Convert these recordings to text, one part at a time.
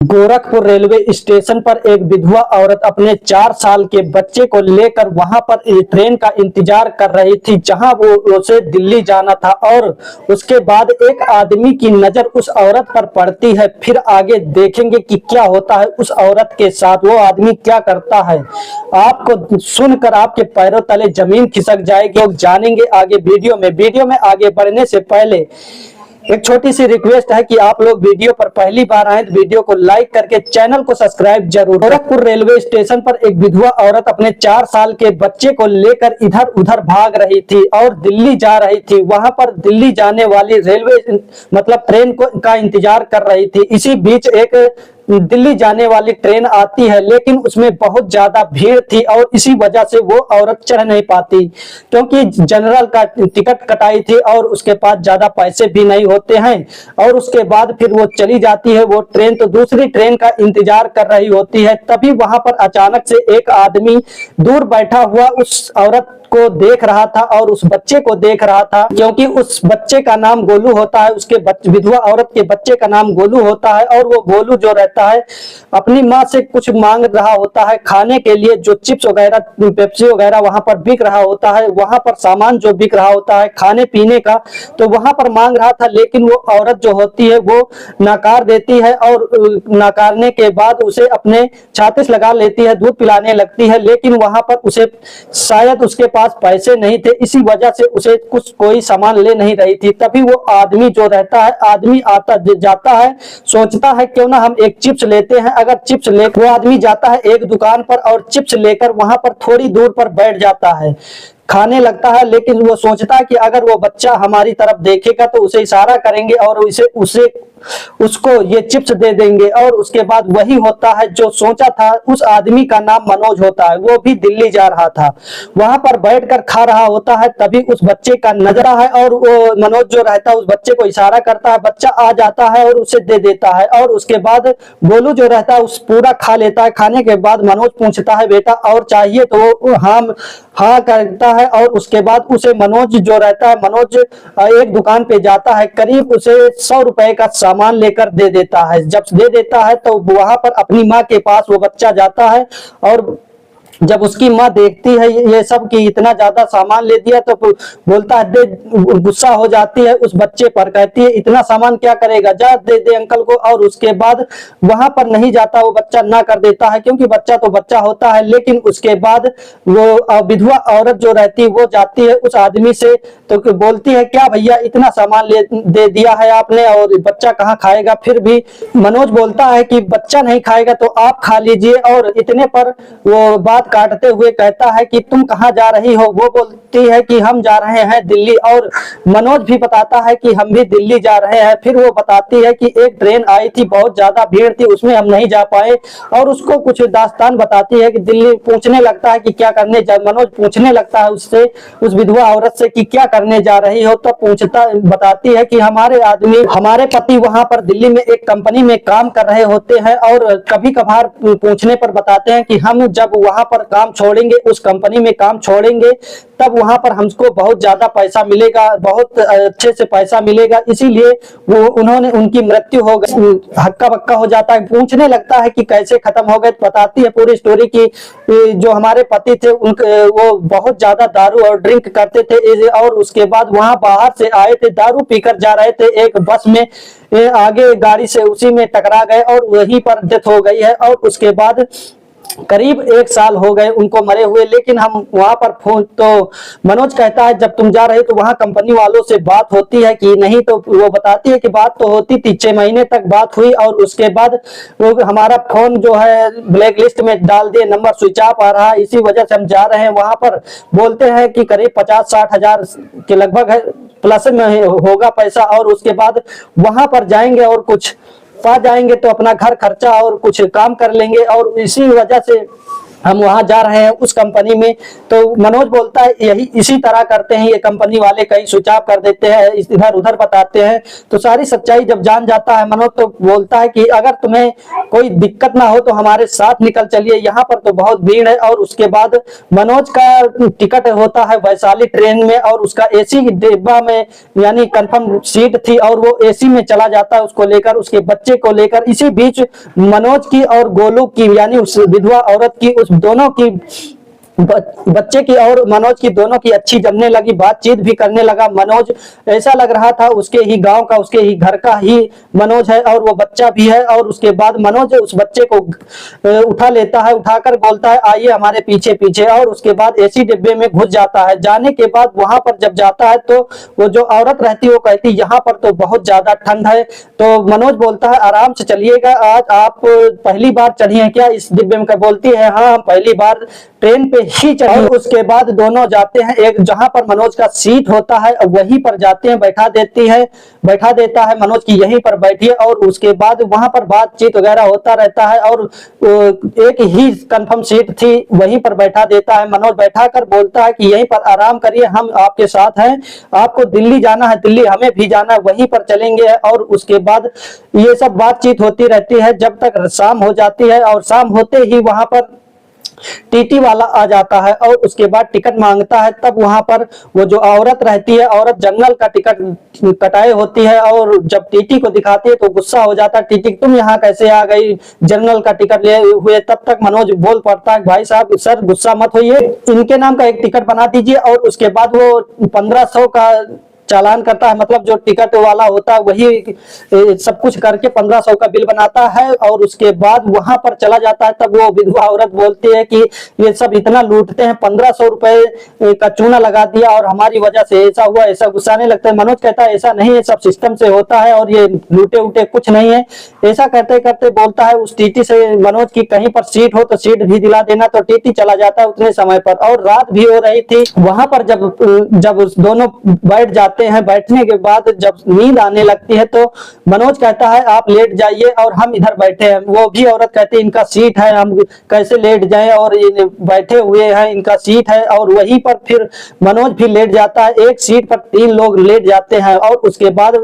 Gorakhpur railway station पर एक विधवा औरत अपने 4 साल के बच्चे को लेकर वहां पर ट्रेन का इंतजार कर रही थी, जहां वो उसे दिल्ली जाना था। और उसके बाद एक आदमी की नजर उस औरत पर पड़ती है। फिर आगे देखेंगे कि क्या होता है उस औरत के साथ, वो आदमी क्या करता है। आपको सुनकर आपके पैरों तले जमीन खिसक जाएगी। और जानेंगे आगे वीडियो में आगे बढ़ने से पहले एक छोटी सी रिक्वेस्ट है कि आप लोग वीडियो पर पहली बार आए तो वीडियो को लाइक करके चैनल को सब्सक्राइब जरूर। गोरखपुर रेलवे स्टेशन पर एक विधवा औरत अपने 4 साल के बच्चे को लेकर इधर उधर भाग रही थी और दिल्ली जा रही थी। वहां पर दिल्ली जाने वाली रेलवे मतलब ट्रेन का इंतजार कर रही थी। इसी बीच एक दिल्ली जाने वाली ट्रेन आती है, लेकिन उसमें बहुत ज्यादा भीड़ थी और इसी वजह से वो औरत चढ़ नहीं पाती, क्योंकि जनरल का टिकट कटाई थी और उसके पास ज्यादा पैसे भी नहीं होते हैं। और उसके बाद फिर वो चली जाती है वो ट्रेन, तो दूसरी ट्रेन का इंतजार कर रही होती है। तभी वहां पर अचानक से एक आदमी दूर बैठा हुआ उस औरत को देख रहा था और उस बच्चे को देख रहा था, क्योंकि उस बच्चे का नाम गोलू होता है। उसके विधवा औरत के बच्चे का नाम गोलू होता है। और वो गोलू जो रहता है अपनी माँ से कुछ मांग रहा होता है खाने के लिए, जो चिप्स वगैरह पेप्सी वगैरह वहां पर बिक रहा होता है, वहां पर सामान जो बिक रहा होता है खाने पीने का, तो वहां पर मांग रहा था। लेकिन वो औरत जो होती है वो नकार देती है और नकारने के बाद उसे अपने छाती से लगा लेती है, दूध पिलाने लगती है। लेकिन वहां पर उसे शायद उसके पास पैसे नहीं थे, इसी वजह से उसे कुछ कोई सामान ले नहीं रही थी। तभी वो आदमी जो रहता है, आदमी आता जाता है, सोचता है क्यों ना हम एक चिप्स लेते हैं। अगर चिप्स ले, वो आदमी जाता है एक दुकान पर और चिप्स लेकर वहां पर थोड़ी दूर पर बैठ जाता है, खाने लगता है। लेकिन वो सोचता है कि अगर वो बच्चा हमारी तरफ देखेगा तो उसे इशारा करेंगे और उसे उसको ये चिप्स दे देंगे। और उसके बाद वही होता है जो सोचा था। उस आदमी का नाम मनोज होता है, वो भी दिल्ली जा रहा था, वहां पर बैठकर खा रहा होता है। तभी उस बच्चे का नजरा है और वो मनोज जो रहता है उस बच्चे को इशारा करता है, बच्चा आ जाता है और उसे दे देता है। और उसके बाद गोलू जो रहता है उस पूरा खा लेता है। खाने के बाद मनोज पूछता है बेटा और चाहिए, तो वो हाँ करता है। और उसके बाद उसे मनोज जो रहता है, मनोज एक दुकान पे जाता है, करीब उसे 100 रुपए का सामान लेकर दे देता है। जब दे देता है तो वहां पर अपनी माँ के पास वो बच्चा जाता है और जब उसकी माँ देखती है ये सब कि इतना ज्यादा सामान ले दिया, तो बोलता है दे, गुस्सा हो जाती है उस बच्चे पर, कहती है इतना सामान क्या करेगा, जा दे दे अंकल को। और उसके बाद वहां पर नहीं जाता, वो बच्चा ना कर देता है, क्योंकि बच्चा तो बच्चा होता है। लेकिन उसके बाद वो विधवा औरत जो रहती है वो जाती है उस आदमी से, तो बोलती है क्या भैया इतना सामान दे दिया है आपने और बच्चा कहाँ खाएगा। फिर भी मनोज बोलता है कि बच्चा नहीं खाएगा तो आप खा लीजिए। और इतने पर वो बात काटते हुए कहता है कि तुम कहाँ जा रही हो। वो बोलती है कि हम जा रहे हैं दिल्ली। और मनोज भी बताता है कि हम भी दिल्ली जा रहे हैं। फिर वो बताती है कि एक ट्रेन आई थी, बहुत ज्यादा भीड़ थी, उसमें हम नहीं जा पाए। और उसको कुछ दास्तान बताती है कि दिल्ली पूछने लगता है कि क्या करने मनोज पूछने लगता है उससे, उस विधवा औरत से कि क्या करने जा रही हो। तो बताती है कि हमारे पति वहां पर दिल्ली में एक कंपनी में काम कर रहे होते हैं। और कभी कभार पूछने पर बताते हैं कि हम जब वहां पर काम छोड़ेंगे, उस कंपनी में काम छोड़ेंगे, तब वहां पर हमको बहुत ज्यादा पैसा मिलेगा, बहुत अच्छे से पैसा मिलेगा। इसीलिए वो उनकी मृत्यु हो गई। हक्का बक्का हो जाता है, पूछने लगता है कि कैसे खत्म हो गए। बताती है पूरी स्टोरी की जो हमारे पति थे उनके वो बहुत ज्यादा दारू और ड्रिंक करते थे। और उसके बाद वहां बाहर से आए थे, दारू पीकर जा रहे थे एक बस में, आगे गाड़ी से उसी में टकरा गए और वहीं पर डेथ हो गई है। और उसके बाद करीब 1 साल हो गए उनको मरे हुए। लेकिन हम वहां पर फोन, तो मनोज कहता है जब तुम जा रहे हो तो वहां कंपनी वालों से बात होती है कि नहीं, तो वो बताती है कि बात तो होती थी, 6 महीने तक बात हुई। और उसके बाद वो हमारा फोन जो है ब्लैक लिस्ट में डाल दिए, नंबर स्विच ऑफ आ रहा है, इसी वजह से हम जा रहे हैं। वहां पर बोलते हैं कि करीब 50-60 हजार के लगभग है, प्लस में होगा पैसा। और उसके बाद वहां पर जाएंगे और कुछ पा जाएंगे तो अपना घर खर्चा और कुछ काम कर लेंगे। और इसी वजह से हम वहां जा रहे हैं उस कंपनी में। तो मनोज बोलता है यही इसी तरह करते हैं ये कंपनी वाले, कहीं स्विच ऑफ कर देते हैं, इधर उधर बताते हैं। तो सारी सच्चाई जब जान जाता है मनोज, तो बोलता है कि अगर तुम्हें कोई दिक्कत ना हो तो हमारे साथ निकल चलिए, यहाँ पर तो बहुत भीड़ है। और उसके बाद मनोज का टिकट होता है वैशाली ट्रेन में, और उसका एसी डिब्बा में यानी कंफर्म सीट थी, और वो एसी में चला जाता है उसको लेकर, उसके बच्चे को लेकर। इसी बीच मनोज की और गोलू की यानी उस विधवा औरत की, उस दोनों की, बच्चे की और मनोज की, दोनों की अच्छी जमने लगी, बातचीत भी करने लगा मनोज। ऐसा लग रहा था उसके ही गांव का, उसके ही घर का ही मनोज है, और वो बच्चा भी है। और उसके बाद मनोज उस बच्चे को उठा लेता है, उठाकर बोलता है आइए हमारे पीछे पीछे, और उसके बाद एसी डिब्बे में घुस जाता है। जाने के बाद वहां पर जब जाता है तो वो जो औरत रहती है वो कहती यहाँ पर तो बहुत ज्यादा ठंड है। तो मनोज बोलता है आराम से चलिएगा, आज आप पहली बार चढ़ी हैं क्या इस डिब्बे में? बोलती है हाँ हम पहली बार ट्रेन पे ही चढ़े। और उसके बाद दोनों जाते हैं एक जहां पर मनोज का सीट होता है, वहीं पर जाते हैं, बैठा देता है मनोज की यहीं पर बैठिए। और उसके बाद वहां पर बातचीत वगैरह होता रहता है, और एक ही कंफर्म सीट थी वहीं पर बैठा देता है मनोज। बैठा कर बोलता है कि यहीं पर आराम करिए, हम आपके साथ हैं, आपको दिल्ली जाना है, दिल्ली हमें भी जाना है, वहीं पर चलेंगे। और उसके बाद ये सब बातचीत होती रहती है जब तक शाम हो जाती है। और शाम होते ही वहां पर टीटी वाला आ जाता है, और उसके बाद टिकट मांगता है। तब वहां पर वो जो औरत रहती है, औरत जनरल का टिकट कटाए होती है, और जब टीटी को दिखाती है तो गुस्सा हो जाता है, टीटी तुम यहाँ कैसे आ गई जनरल का टिकट लिए हुए? तब तक मनोज बोल पड़ता है भाई साहब सर गुस्सा मत होइए, इनके नाम का एक टिकट बना दीजिए। और उसके बाद वो 1500 का चालान करता है, मतलब जो टिकट वाला होता है वही सब कुछ करके 1500 का बिल बनाता है। और उसके बाद वहां पर चला जाता है। तब वो विधवा औरत बोलती है कि ये सब इतना लूटते हैं, 1500 रुपए का चूना लगा दिया और हमारी वजह से ऐसा हुआ, ऐसा गुस्साने लगता है। मनोज कहता है ऐसा नहीं है, सब सिस्टम से होता है और ये लूटे उटे कुछ नहीं है। ऐसा करते करते बोलता है उस टीटी से मनोज की कहीं पर सीट हो तो सीट भी दिला देना। तो टीटी चला जाता है उतने समय पर, और रात भी हो रही थी। वहां पर जब दोनों बैठ जाते हैं, बैठने के बाद जब नींद आने लगती है तो मनोज कहता है आप लेट जाइए और हम इधर बैठे हैं। वो भी औरत कहती है इनका सीट है, हम कैसे लेट जाएं, और ये बैठे हुए हैं, इनका सीट है। और वहीं पर फिर मनोज भी लेट जाता है, एक सीट पर 3 लोग लेट जाते हैं। और उसके बाद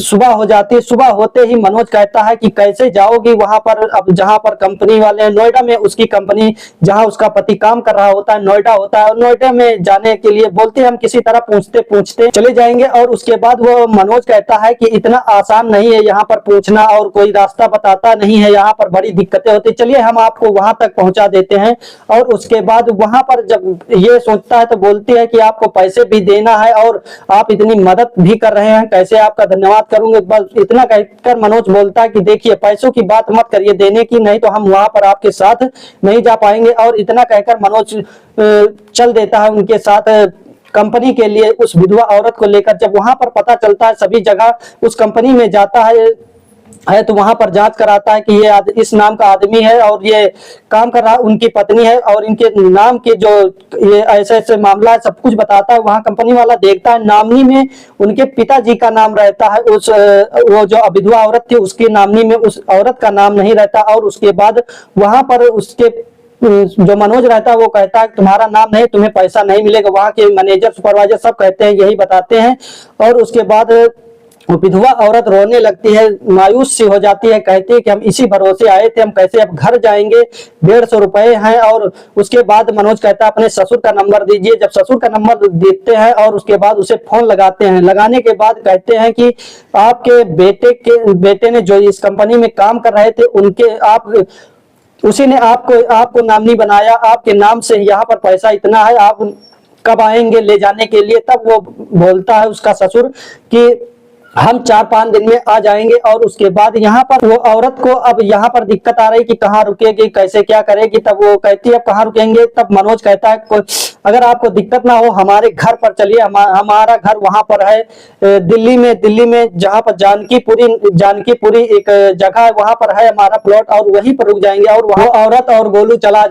सुबह हो जाती है। सुबह होते ही मनोज कहता है कि कैसे जाओगी वहां पर, अब जहां पर कंपनी वाले नोएडा में उसकी कंपनी जहां उसका पति काम कर रहा होता है नोएडा होता है, और नोएडा में जाने के लिए बोलते हैं हम किसी तरह पूछते पूछते चले जाएंगे। और उसके बाद वो मनोज कहता है कि इतना आसान नहीं है यहाँ पर पूछना, और कोई रास्ता बताता नहीं है, यहाँ पर बड़ी दिक्कतें होती, चलिए हम आपको वहां तक पहुंचा देते हैं। और उसके बाद वहां पर जब ये सोचता है तो बोलती है कि आपको पैसे भी देना है और आप इतनी मदद भी कर रहे हैं, कैसे आपका धन्यवाद करूंगे। बस इतना कहकर मनोज बोलता है कि देखिए पैसों की बात मत करिए देने की, नहीं तो हम वहां पर आपके साथ नहीं जा पाएंगे। और इतना कहकर मनोज चल देता है उनके साथ कंपनी के लिए, उस विधवा औरत को लेकर। जब वहां पर पता चलता है सभी जगह, उस कंपनी में जाता है तो वहां पर जांच कराता है कि ये इस नाम का आदमी है और ये काम कर रहा, उनकी पत्नी है, और इनके नाम के जो ये ऐसे ऐसे मामला है सब कुछ बताता है। वहां कंपनी वाला देखता है नॉमिनी में उनके पिताजी का नाम रहता है, उस वो जो विधवा औरत थी उसकी नॉमिनी में उस औरत का नाम नहीं रहता। और उसके बाद वहां पर उसके जो मनोज रहता है वो कहता है तुम्हारा नाम नहीं, तुम्हें पैसा नहीं मिलेगा। वहां के मैनेजर सुपरवाइजर सब कहते हैं यही बताते हैं। और उसके बाद वो विधवा औरत रोने लगती है, मायूस सी हो जाती है, कहती है कि हम इसी भरोसे आए थे, हम कैसे अब घर जाएंगे, 150 रुपए हैं। और उसके बाद मनोज कहता है अपने ससुर का नंबर दीजिए। जब ससुर का नंबर देते हैं और उसके बाद उसे फोन लगाते हैं, लगाने के बाद कहते हैं कि आपके बेटे ने जो इस कंपनी में काम कर रहे थे उसी ने आपको नामनी बनाया, आपके नाम से यहाँ पर पैसा इतना है, आप कब आएंगे ले जाने के लिए। तब वो बोलता है उसका ससुर कि हम 4-5 दिन में आ जाएंगे। और उसके बाद यहाँ पर वो औरत को अब यहाँ पर दिक्कत आ रही कि कहाँ रुकेगी, कैसे क्या करेगी। तब वो कहती है अब कहाँ रुकेंगे। तब मनोज कहता है अगर आपको दिक्कत ना हो हमारे घर पर चलिए, हमारा घर वहां पर है दिल्ली में जहाँ पर जानकीपुरी एक जगह है, वहां पर है हमारा प्लॉट, और वहीं पर रुक जाएंगे। और वो औरत और गोलू चला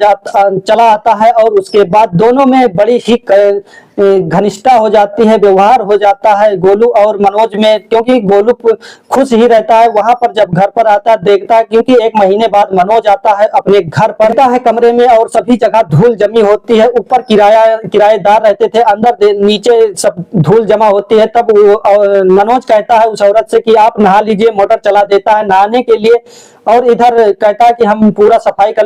आता है। और उसके बाद दोनों में बड़ी ही घनिष्ठता हो जाती है, व्यवहार हो जाता है गोलू और मनोज में, क्योंकि गोलू खुश ही रहता है वहां पर। जब घर पर आता है देखता है, क्योंकि 1 महीने बाद मनोज आता है अपने घर पर, आता है कमरे में और सभी जगह धूल जमी होती है। ऊपर किराएदार रहते थे, अंदर नीचे सब धूल जमा होती है। तब मनोज कहता है उस औरत से कि आप नहा लीजिए, मोटर चला देता है नहाने के लिए, और इधर कहता है कि हम पूरा सफाई कर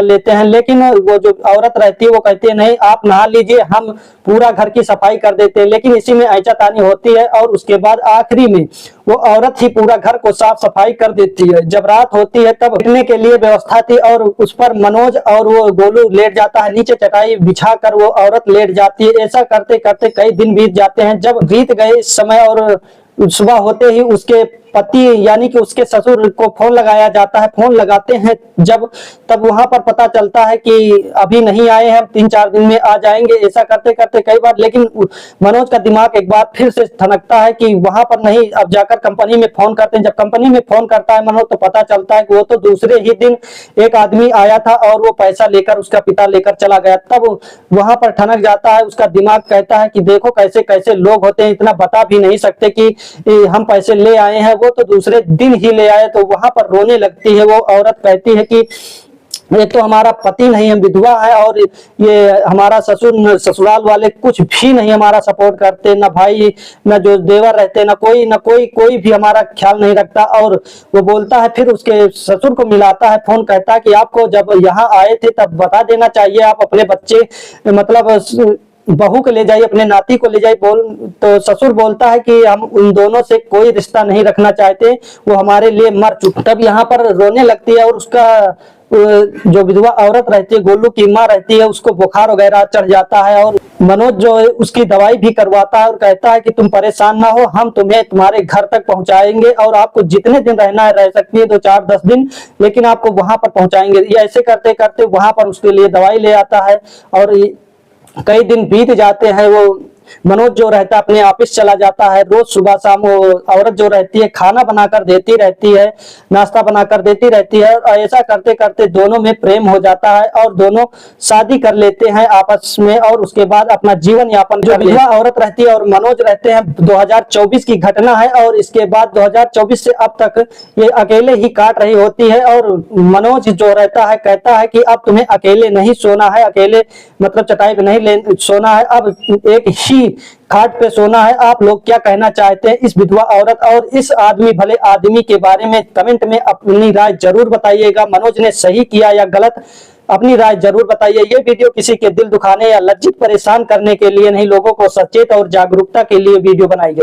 लेते हैं। लेकिन वो जो औरत रहती है वो कहती है नहीं, आप नहा लीजिए, हम पूरा घर की सफाई कर देते हैं। लेकिन इसी में ऐंचातानी होती है और उसके बाद आखिरी में वो औरत ही पूरा घर को साफ सफाई कर देती है। जब रात होती है तब बैठने के लिए व्यवस्था थी और उस पर मनोज और वो गोलू लेट जाता है, नीचे चटाई बिछाकर वो औरत लेट जाती है। ऐसा करते करते कई दिन बीत जाते हैं। जब बीत गए इस समय और सुबह होते ही उसके पति यानी कि उसके ससुर को फोन लगाया जाता है। फोन लगाते हैं जब, तब वहां पर पता चलता है कि अभी नहीं आए हैं, 3-4 दिन में आ जाएंगे। ऐसा करते करते कई बार, लेकिन मनोज का दिमाग एक बार फिर से ठनकता है कि वहां पर नहीं, अब जाकर कंपनी में फोन करते हैं। जब कंपनी में फोन करता है मनोज, तो पता चलता है कि वो तो दूसरे ही दिन एक आदमी आया था और वो पैसा लेकर उसका पिता लेकर चला गया। तब वहां पर ठनक जाता है, उसका दिमाग कहता है कि देखो कैसे कैसे लोग होते हैं, इतना बता भी नहीं सकते कि हम पैसे ले आए हैं, वो तो दूसरे दिन ही ले आए। तो वहां पर रोने लगती है वो औरत, कहती है कि ये तो हमारा पति नहीं, हम विधवा है, और ये हमारा ससुराल वाले कुछ भी नहीं हमारा सपोर्ट करते, ना भाई ना जो देवर रहते, ना कोई भी हमारा ख्याल नहीं रखता। और वो बोलता है, फिर उसके ससुर को मिलाता है फोन, कहता है कि आपको जब यहाँ आए थे तब बता देना चाहिए, आप अपने बच्चे मतलब बहू को ले जाइए, अपने नाती को ले जाइए। तो ससुर बोलता है कि हम उन दोनों से कोई रिश्ता नहीं रखना चाहते, वो हमारे लिए मर चुके। तब यहाँ पर रोने लगती है और उसका जो विधवा औरत रहती है, गोलू की माँ रहती है, उसको बुखार वगैरह चढ़ जाता है। और मनोज जो है उसकी दवाई भी करवाता है और कहता है कि तुम परेशान ना हो, हम तुम्हें तुम्हारे घर तक पहुंचाएंगे और आपको जितने दिन रहना है रह सकती है, 2-4-10 दिन, लेकिन आपको वहां पर पहुंचाएंगे। ये ऐसे करते करते वहां पर उसके लिए दवाई ले आता है और कई दिन बीत जाते हैं। वो मनोज जो रहता है अपने ऑफिस चला जाता है। रोज सुबह शाम वो औरत जो रहती है खाना बनाकर देती रहती है, नाश्ता बनाकर देती रहती है, और ऐसा करते करते दोनों में प्रेम हो जाता है और दोनों शादी कर लेते हैं आपस में, और उसके बाद अपना जीवन यापन। जो विधवा औरत रहती है और मनोज रहते हैं, 2024 की घटना है, और इसके बाद 2024 से अब तक ये अकेले ही काट रही होती है। और मनोज जो रहता है कहता है कि अब तुम्हें अकेले नहीं सोना है, अकेले मतलब चटाई पे नहीं सोना है, अब एक ही खाट पे सोना है। आप लोग क्या कहना चाहते हैं इस विधवा औरत और इस आदमी भले आदमी के बारे में? कमेंट में अपनी राय जरूर बताइएगा। मनोज ने सही किया या गलत, अपनी राय जरूर बताइए। ये वीडियो किसी के दिल दुखाने या लज्जित परेशान करने के लिए नहीं, लोगों को सचेत और जागरूकता के लिए वीडियो बनाई गई।